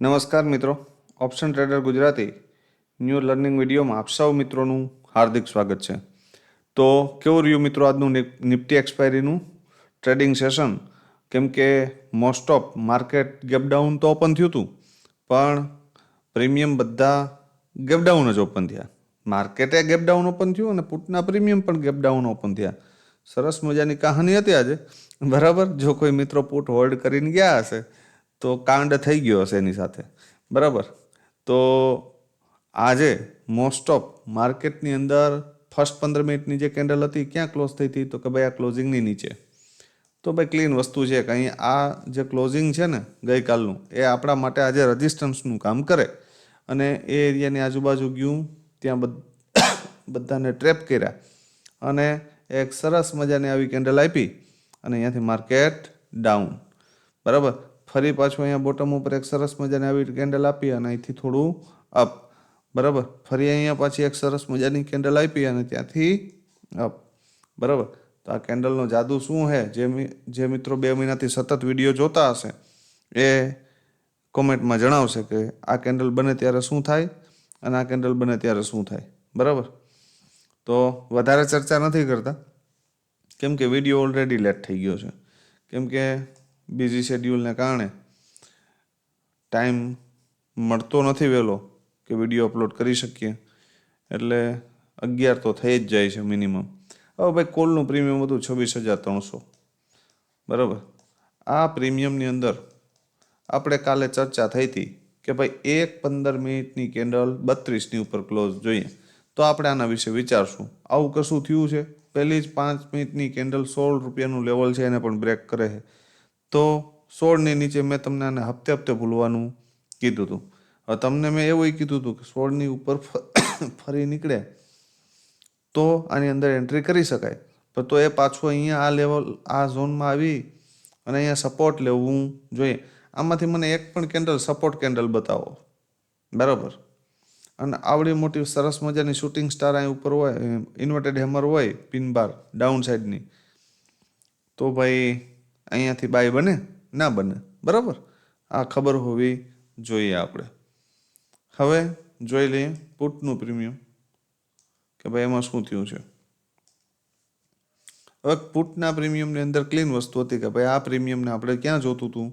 નમસ્કાર મિત્રો, option trader Gujarati new learning વિડીયોમાં આપ સૌ મિત્રોનું હાર્દિક સ્વાગત છે. તો કેવું રહ્યું મિત્રો આજનું નિફ્ટી એક્સપાયરીનું ટ્રેડિંગ સેશન? કેમ કે મોસ્ટ ઓફ માર્કેટ ગેપડાઉન તો ઓપન થયું હતું, પણ પ્રીમિયમ બધા ગેપડાઉન જ ઓપન થયા. માર્કેટે ગેપડાઉન ઓપન થયું અને પુટના પ્રીમિયમ પણ ગેપડાઉન ઓપન થયા. સરસ મજાની કહાની હતી આજે, બરાબર. જો કોઈ મિત્રો પુટ હોલ્ડ કરીને ગયા હશે તો કાંડ થઈ ગયો હશે એની સાથે, બરાબર. તો આજે મોસ્ટ ઓફ માર્કેટની અંદર ફર્સ્ટ 15 મિનિટની જે કેન્ડલ હતી ક્યાં ક્લોઝ થઈ હતી? તો કે ભાઈ આ ક્લોઝિંગની નીચે. તો ભાઈ ક્લીન વસ્તુ છે કે અહીં આ જે ક્લોઝિંગ છે ને ગઈકાલનું, એ આપણા માટે આજે રજિસ્ટન્સનું કામ કરે અને એ એરિયાની આજુબાજુ ગયું, ત્યાં બધાને ટ્રેપ કર્યા અને એક સરસ મજાની આવી કેન્ડલ આપી અને અહીંયાથી માર્કેટ ડાઉન, બરાબર. ફરી પાછું અહીંયા બોટમ ઉપર એક સરસ મજાની આવી કેન્ડલ આપી અને અહીંથી થોડું અપ, બરાબર. ફરી અહીંયા પાછી એક સરસ મજાની કેન્ડલ આપી અને ત્યાંથી અપ, બરાબર. તો આ કેન્ડલનો જાદુ શું છે? જે મિત્રો 2 મહિનાથી સતત વિડીયો જોતા હશે એ કોમેન્ટમાં જણાવશે કે આ કેન્ડલ બને ત્યારે શું થાય અને આ કેન્ડલ બને ત્યારે શું થાય, બરાબર. તો વધારે ચર્ચા નથી કરતા, કેમ કે વિડીયો ઓલરેડી લેટ થઈ ગયો છે. કેમ કે બિઝી શેડ્યુલને કારણે ટાઈમ મળતો નથી વહેલો કે વિડીયો અપલોડ કરી શકીએ, એટલે 11 તો થઈ જ જાય છે મિનિમમ. હવે ભાઈ કોલનું પ્રીમિયમ હતું 26,300, બરાબર. આ પ્રીમિયમની અંદર આપણે કાલે ચર્ચા થઈ હતી કે ભાઈ એક 15 મિનિટની કેન્ડલ 32ની ઉપર ક્લોઝ જોઈએ, તો આપણે આના વિશે વિચારશું. આવું કશું થયું છે? પહેલી જ 5 મિનિટની કેન્ડલ 16 રૂપિયાનું લેવલ છે એને પણ બ્રેક કરે છે. તો 16ની નીચે મેં તમને આને હપ્તે હપ્તે ભૂલવાનું કીધું હતું. હવે તમને મેં એવું કીધું હતું કે 16ની ઉપર ફરી નીકળે તો આની અંદર એન્ટ્રી કરી શકાય, પણ તો એ પાછું અહીંયા આ લેવલ, આ ઝોનમાં આવી અને અહીંયા સપોર્ટ લેવું જોઈએ. આમાંથી મને એક પણ કેન્ડલ સપોર્ટ કેન્ડલ બતાવો, બરાબર. અને આવડી મોટી સરસ મજાની શૂટિંગ સ્ટાર અહીં ઉપર હોય, ઇન્વર્ટેડ હેમર હોય પિન બાર ડાઉન સાઈડની, તો ભાઈ અહીંયાથી બાય બને? ના બને, બરાબર. આ ખબર હોવી જોઈએ આપણે. હવે જોઈ લઈએ પુટનું પ્રીમિયમ કે ભાઈ એમાં શું થયું છે. હવે પુટના પ્રીમિયમની અંદર ક્લીન વસ્તુ હતી કે ભાઈ આ પ્રીમિયમને આપણે ક્યાં જોતું હતું?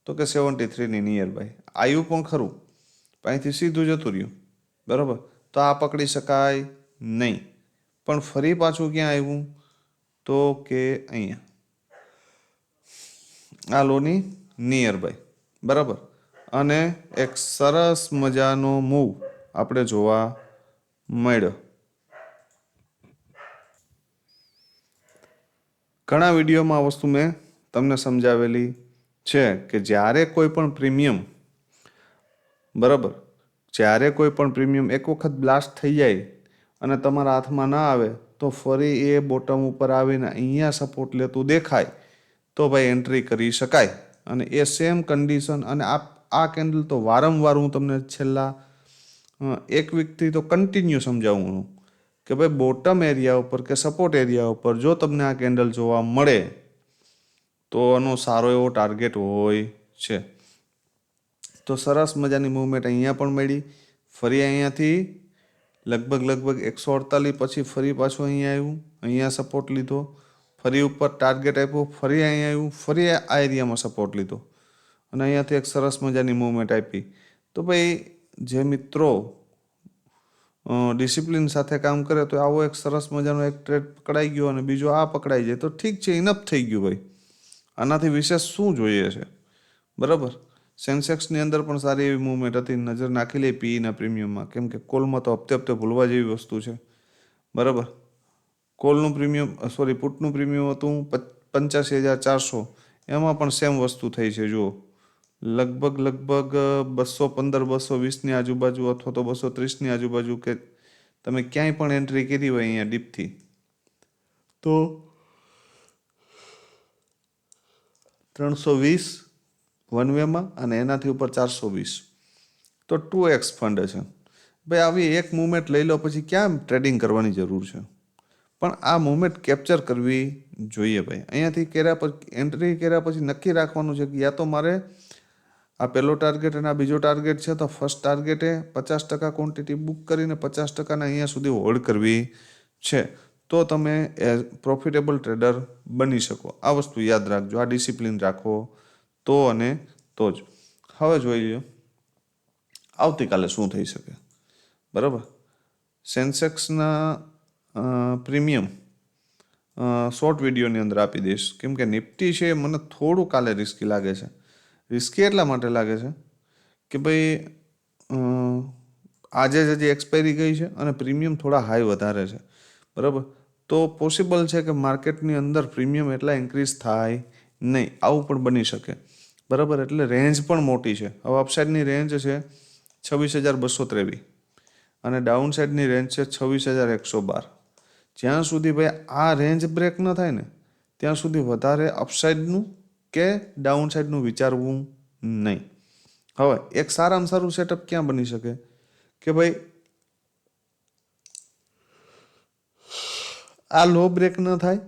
તો કે 73ની નિયર બાય આવ્યું પણ ખરું, અહીંથી સીધું જતું રહ્યું, બરાબર. તો આ પકડી શકાય નહીં, પણ ફરી પાછું ક્યાં આવ્યું? તો કે અહીંયા આ લોની નિયર બાય, બરાબર. અને એક સરસ મજાનો મૂવ આપણે જોવા મળ્યો. ઘણા વિડીયોમાં આ વસ્તુ મેં તમને સમજાવેલી છે કે જ્યારે કોઈ પણ પ્રીમિયમ, બરાબર, જ્યારે કોઈ પણ પ્રીમિયમ એક વખત બ્લાસ્ટ થઈ જાય અને તમારા હાથમાં ના આવે તો ફરી એ બોટમ ઉપર આવીને અહીંયા સપોર્ટ લેતું દેખાય તો ભાઈ એન્ટ્રી કરી શકાય. અને એ સેમ કન્ડિશન, અને આ કેન્ડલ તો વારંવાર હું તમને છેલ્લા એક વીકથી તો કન્ટિન્યુ સમજાવું છું કે ભાઈ બોટમ એરિયા ઉપર કે સપોર્ટ એરિયા ઉપર જો તમને આ કેન્ડલ જોવા મળે તો આનો સારો એવો ટાર્ગેટ હોય છે. તો સરસ મજાની મૂવમેન્ટ અહીંયા પણ મળી. ફરી અહીંયાથી લગભગ 148 પછી ફરી પાછું અહીંયા આવ્યું, અહીંયા સપોર્ટ લીધો, ફરી ઉપર ટાર્ગેટ આપ્યો, ફરી અહીંયા આવ્યું, ફરી આ એરિયામાં સપોર્ટ લીધો અને અહીંયાથી એક સરસ મજાની મૂવમેન્ટ આપી. તો ભાઈ જે મિત્રો ડિસિપ્લિન સાથે કામ કરે તો આવો એક સરસ મજાનો એક ટ્રેડ પકડાઈ ગયો અને બીજો આ પકડાઈ જાય તો ઠીક છે, ઇનફ થઈ ગયું ભાઈ. આનાથી વિશેષ શું જોઈએ છે, બરાબર. સેન્સેક્સની અંદર પણ સારી એવી મૂવમેન્ટ હતી, નજર નાખી લે પીઈના પ્રીમિયમમાં, કેમ કે કોલમાં તો હપ્તે હપ્તે ભૂલવા જેવી વસ્તુ છે, બરાબર. કોલનું પ્રીમિયમ, સોરી પુટનું પ્રીમિયમ હતું 85,400, એમાં પણ સેમ વસ્તુ થઈ છે. જુઓ, લગભગ 215 220ની આજુબાજુ અથવા તો 230ની આજુબાજુ કે તમે ક્યાંય પણ એન્ટ્રી કરી હોય અહીંયા ડીપથી તો 320 વન વેમાં અને એનાથી ઉપર 420, તો 2x ફંડ છે ભાઈ. આવી એક મૂવમેન્ટ લઈ લો પછી ક્યાં ટ્રેડિંગ કરવાની જરૂર છે? પણ આ મૂવમેન્ટ કેપ્ચર કરવી જોઈએ ભાઈ. અહીંયાથી કર્યા પછી એન્ટ્રી કર્યા પછી નક્કી રાખવાનું છે કે યા તો મારે આ પહેલો ટાર્ગેટ અને આ બીજો ટાર્ગેટ છે. તો ફર્સ્ટ ટાર્ગેટે 50% ક્વોન્ટિટી બુક કરીને 50% અહીંયા સુધી હોલ્ડ કરવી છે. તો તમે એઝ પ્રોફિટેબલ ટ્રેડર બની શકો. આ વસ્તુ યાદ રાખજો, આ ડિસિપ્લિન રાખો તો અને તો જ. હવે જોઈ લો આવતીકાલે શું થઈ શકે. બરાબર, સેન્સેક્સના પ્રીમિયમ શોર્ટ વિડીયોની અંદર આપી દઈશ, કેમ કે નિફ્ટી છે મને થોડું કાલે રિસ્કી લાગે છે. રિસ્કી એટલા માટે લાગે છે કે ભાઈ આજે જ હજી એક્સપાયરી ગઈ છે અને પ્રીમિયમ થોડા હાઈ વધારે છે. બરાબર, તો પોસિબલ છે કે માર્કેટની અંદર પ્રીમિયમ એટલા ઇન્ક્રીઝ થાય નહીં, આવું પણ બની શકે. બરાબર, એટલે રેન્જ પણ મોટી છે. હવે અપસાઇડની રેન્જ છે 26,223 અને ડાઉન સાઇડની રેન્જ છે 26,112. જ્યાં સુધી ભાઈ આ રેન્જ બ્રેક ન થાય ને ત્યાં સુધી વધારે અપસાઇડનું કે ડાઉન સાઇડનું વિચારવું નહીં. હવે એક સારામાં સારું સેટઅપ ક્યાં બની શકે કે ભાઈ આ લો બ્રેક ન થાય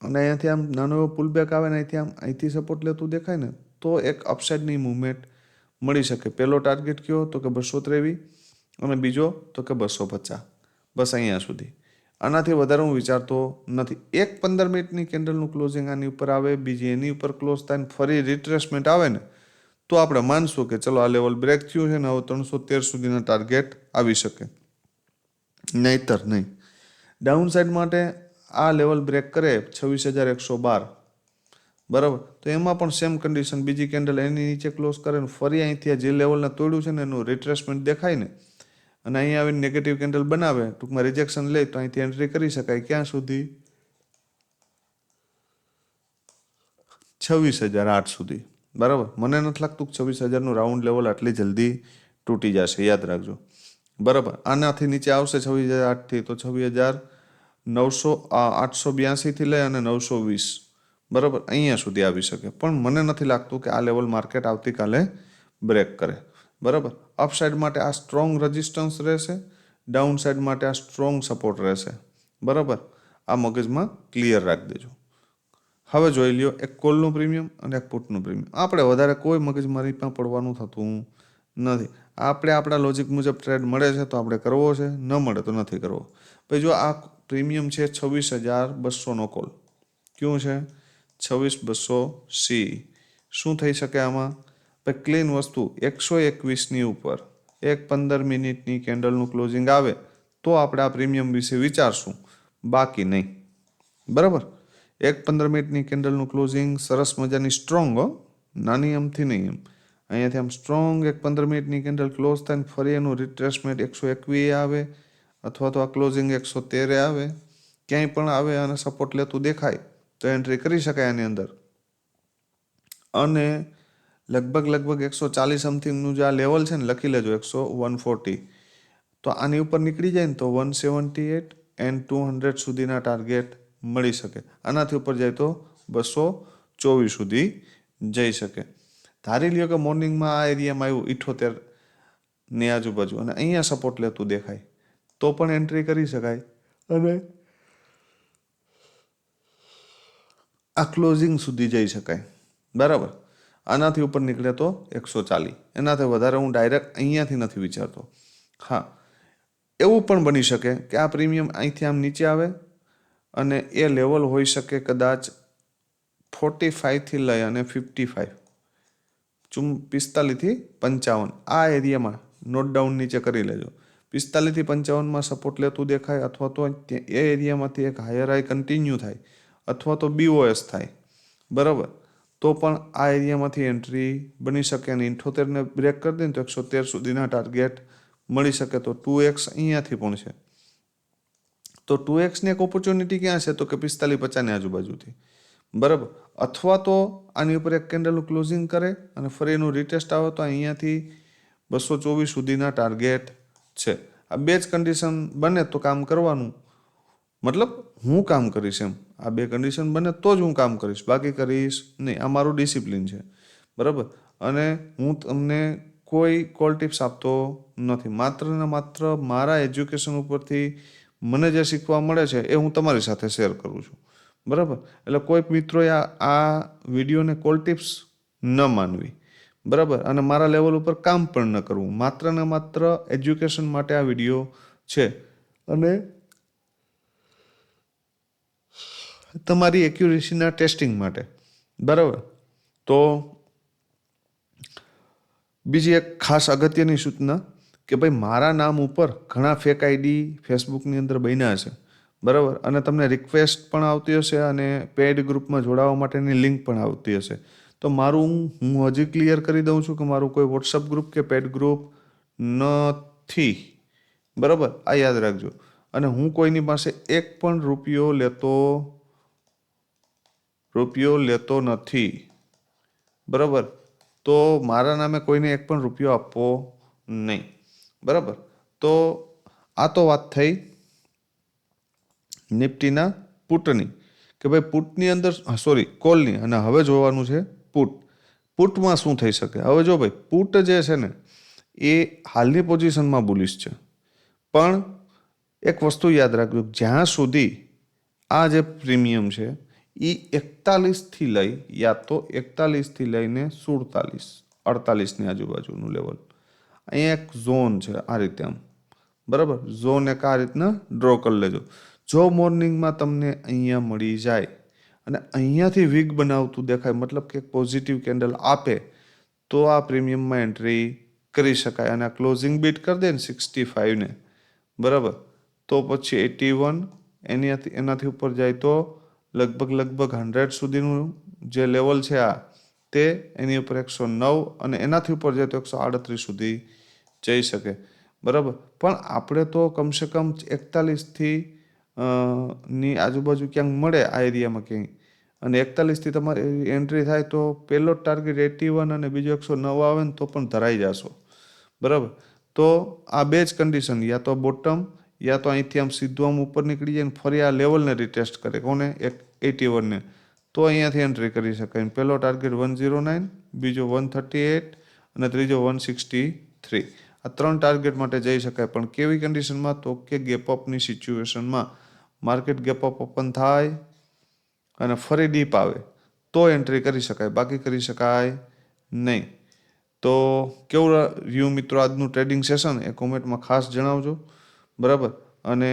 અને અહીંયાથી આમ નાનો એવો પુલબેક આવે ને અહીંથી સપોર્ટ લેતું દેખાય ને તો એક અપસાઇડની મુવમેન્ટ મળી શકે. પહેલો ટાર્ગેટ કયો તો કે 223 અને બીજો તો કે 250. બસ અહીંયા સુધી, આનાથી વધારે હું વિચારતો નથી. એક 15 મિનિટની કેન્ડલનું ક્લોઝિંગ આની ઉપર આવે, બીજી એની ઉપર ક્લોઝ થાય ને ફરી રિટ્રેસમેન્ટ આવે ને તો આપણે માનશું કે ચલો આ લેવલ બ્રેક થયું છે ને હવે 313 સુધીના ટાર્ગેટ આવી શકે, નહીતર નહીં. ડાઉન સાઇડ માટે આ લેવલ બ્રેક કરે 26,112. બરાબર, તો એમાં પણ સેમ કન્ડિશન, બીજી કેન્ડલ એની નીચે ક્લોઝ કરે ને ફરી અહીંથી જે લેવલને તોડ્યું છે ને એનું રિટ્રેસમેન્ટ દેખાય ને અને અહીંયા આવીને નેગેટિવ કેન્ડલ બનાવે, ટૂંકમાં રિજેક્શન લે તો અહીંથી એન્ટ્રી કરી શકાય. ક્યાં સુધી? 26,008 સુધી. બરાબર, મને નથી લાગતું કે 26,000નું રાઉન્ડ લેવલ આટલી જલ્દી તૂટી જશે, યાદ રાખજો. બરાબર, આનાથી નીચે આવશે 26,008થી તો 26,882થી લઈ અને 920. બરાબર, અહીંયા સુધી આવી શકે, પણ મને નથી લાગતું કે આ લેવલ માર્કેટ આવતીકાલે બ્રેક કરે. બરાબર, અપસાઇડ માટે આ સ્ટ્રોંગ રેઝિસ્ટન્સ રહેશે, ડાઉન સાઇડ માટે આ સ્ટ્રોંગ સપોર્ટ રહેશે. બરાબર, આ મગજમાં ક્લિયર રાખી દેજો. હવે જોઈ લ્યો એક કોલનું પ્રીમિયમ અને એક પુટનું પ્રીમિયમ. આપણે વધારે કોઈ મગજમારી પણ પડવાનું થતું નથી. આપણે આપણા લોજિક મુજબ ટ્રેડ મળે છે તો આપણે કરવો છે, ન મળે તો નથી કરવો. ભાઈ જો આ પ્રીમિયમ છે 26,200નો કોલ, ક્યું છે 26,200C. શું થઈ શકે આમાં? ભાઈ ક્લીન વસ્તુ 121ની ઉપર એક 15 મિનિટની કેન્ડલનું ક્લોઝિંગ આવે તો આપણે આ પ્રીમિયમ વિશે વિચારશું, બાકી નહીં. બરાબર, એક 15 મિનિટની કેન્ડલનું ક્લોઝિંગ સરસ મજાની સ્ટ્રોંગ, નાની એમથી નહીં, એમ અહીંયાથી આમ સ્ટ્રોંગ એક 15 મિનિટની કેન્ડલ ક્લોઝ થાય ને ફરી એનું રિટ્રેસમેન્ટ 121 આવે અથવા તો આ ક્લોઝિંગ 113 આવે, ક્યાંય પણ આવે અને સપોર્ટ લેતું દેખાય તો એન્ટ્રી કરી શકાય આની અંદર. અને લગભગ 140 સમથિંગનું જે આ લેવલ છે ને લખી લેજો 140, તો આની ઉપર નીકળી જાય ને તો 178 એન્ડ 200 સુધીના ટાર્ગેટ મળી શકે. આનાથી ઉપર જાય તો 224 સુધી જઈ શકે. ધારી લ્યો કે મોર્નિંગમાં આ એરિયામાં આવ્યું 78ની આજુબાજુ અને અહીંયા સપોર્ટ લેતું દેખાય તો પણ એન્ટ્રી કરી શકાય અને આ ક્લોઝિંગ સુધી જઈ શકાય. બરાબર, આનાથી ઉપર નીકળે તો 140, એનાથી વધારે હું ડાયરેક્ટ અહીંયાથી નથી વિચારતો. હા, એવું પણ બની શકે કે આ પ્રીમિયમ અહીંથી આમ નીચે આવે અને એ લેવલ હોઈ શકે કદાચ 45થી લઈ અને 55, 45થી 55 આ એરિયામાં નોટ ડાઉન નીચે કરી લેજો. 45થી 55માં સપોર્ટ લેતું દેખાય અથવા તો એ એરિયામાંથી એક હાયર હાઈ કન્ટિન્યુ થાય અથવા તો BOS થાય. બરાબર, તો પણ આ એરિયામાંથી એન્ટ્રી બની શકે અને 78ને બ્રેક કરી દે ને તો 113 સુધીના ટાર્ગેટ મળી શકે. તો 2x અહીંયાથી પણ છે. તો 2xની એક ઓપોર્ચ્યુનિટી ક્યાં છે તો કે 45-50ની આજુબાજુથી. બરાબર, અથવા તો આની ઉપર એક કેન્ડલનું ક્લોઝિંગ કરે અને ફરી એનું રિટેસ્ટ આવે તો અહીંયાથી 224 સુધીના ટાર્ગેટ છે. આ બે જ કન્ડિશન બને તો કામ કરવાનું, મતલબ હું કામ કરીશ એમ. આ બે કન્ડિશન બને તો જ હું કામ કરીશ, બાકી કરીશ નહીં. આ મારું ડિસિપ્લિન છે. બરાબર, અને હું તમને કોઈ કોલ ટિપ્સ આપતો નથી, માત્ર ને માત્ર મારા એજ્યુકેશન ઉપરથી મને જે શીખવા મળે છે એ હું તમારી સાથે શેર કરું છું. બરાબર, એટલે કોઈ મિત્રોએ આ વિડીયોને કોલ ટિપ્સ ન માનવી. બરાબર, અને મારા લેવલ ઉપર કામ પણ ન કરવું. માત્ર ને માત્ર એજ્યુકેશન માટે આ વિડીયો છે અને તમારી એક્યુરેસીના ટેસ્ટિંગ માટે. બરાબર, તો બીજી એક ખાસ અગત્યની સૂચના કે ભાઈ મારા નામ ઉપર ઘણા ફેક આઈડી ફેસબુકની અંદર બન્યા છે. બરાબર, અને તમને રિક્વેસ્ટ પણ આવતી હશે અને પેઇડ ગ્રુપમાં જોડાવા માટેની લિંક પણ આવતી હશે. તો હું હજી ક્લિયર કરી દઉં છું કે મારું કોઈ વોટ્સઅપ ગ્રુપ કે પેઇડ ગ્રુપ નથી. બરાબર, આ યાદ રાખજો. અને હું કોઈની પાસે એક પણ રૂપિયો લેતો નથી. બરાબર, તો મારા નામે કોઈને એક પણ રૂપિયો આપવો નહીં. બરાબર, તો આ તો વાત થઈ નિફ્ટીના પુટની કે ભાઈ પુટની અંદર કોલની. અને હવે જોવાનું છે પુટમાં શું થઈ શકે. હવે જો ભાઈ પુટ જે છે ને એ હાલની પોઝિશનમાં બુલિશ છે, પણ એક વસ્તુ યાદ રાખજો, જ્યાં સુધી આ જે પ્રીમિયમ છે એ 41થી લઈ યા તો 41થી લઈને 48ની આજુબાજુનું લેવલ, અહીંયા એક ઝોન છે આ રીતે આમ. બરાબર, ઝોન એક આ રીતના ડ્રો કરી લેજો. જો મોર્નિંગમાં તમને અહીંયા મળી જાય અને અહીંયાથી વીક બનાવતું દેખાય, મતલબ કે પોઝિટિવ કેન્ડલ આપે, તો આ પ્રીમિયમમાં એન્ટ્રી કરી શકાય. અને આ ક્લોઝિંગ બીટ કરી દે ને 65ને, બરાબર, તો પછી 81 એનાથી ઉપર જાય તો લગભગ 100 સુધીનું જે લેવલ છે આ તે એની ઉપર 109 અને એનાથી ઉપર જાય તો 138 સુધી જઈ શકે. બરાબર, પણ આપણે તો કમસે કમ 41થી ની આજુબાજુ ક્યાંક મળે આ એરિયામાં ક્યાંય, અને 41થી તમારી એન્ટ્રી થાય તો પહેલો ટાર્ગેટ 81 અને બીજો 109 આવે ને તો પણ ધરાઈ જશો. બરાબર, તો આ બે જ કન્ડિશન, યા તો બોટમ યા તો અહીંથી આમ સીધું આમ ઉપર નીકળી જાય ને ફરી આ લેવલને રિટેસ્ટ કરે, કોને? 81ને, તો અહીંયાથી એન્ટ્રી કરી શકાય. પહેલો ટાર્ગેટ 109, બીજો 138 અને ત્રીજો 163. આ 3 ટાર્ગેટ માટે જઈ શકાય. પણ કેવી કન્ડિશનમાં? તો કે ગેપ અપની સિચ્યુએશનમાં માર્કેટ ગેપ અપ ઓપન થાય અને ફરી ડીપ આવે તો એન્ટ્રી કરી શકાય, બાકી કરી શકાય નહીં. તો કેવું રહ્યું મિત્રો આજનું ટ્રેડિંગ સેશન એ કોમેન્ટમાં ખાસ જણાવજો. બરાબર, અને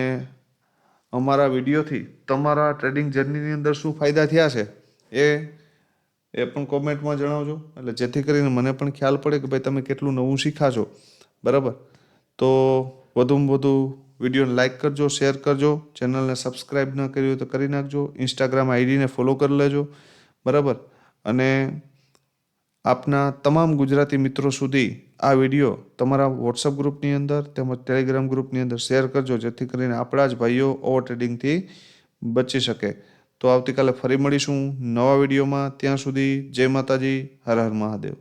અમારા વિડીયોથી તમારા ટ્રેડિંગ જર્નીની અંદર શું ફાયદા થયા છે એ પણ કોમેન્ટમાં જણાવજો, એટલે જેથી કરીને મને પણ ખ્યાલ પડે કે ભાઈ તમે કેટલું નવું શીખા છો. બરાબર, તો વધુમાં વધુ વિડીયોને લાઇક કરજો, શેર કરજો, ચેનલને સબસ્ક્રાઈબ ન કરી હોય તો કરી નાખજો, ઇન્સ્ટાગ્રામ આઈડીને ફોલો કરી લેજો. બરાબર, અને આપના તમામ ગુજરાતી મિત્રો સુધી આ વિડીયો તમારા વોટ્સઅપ ગ્રુપની અંદર તેમજ ટેલિગ્રામ ગ્રુપની અંદર શેર કરજો, જેથી કરીને આપણા જ ભાઈઓ ઓવર ટ્રેડિંગથી બચી શકે. તો આવતીકાલે ફરી મળીશું નવા વિડીયોમાં. ત્યાં સુધી જય માતાજી, હર હર મહાદેવ.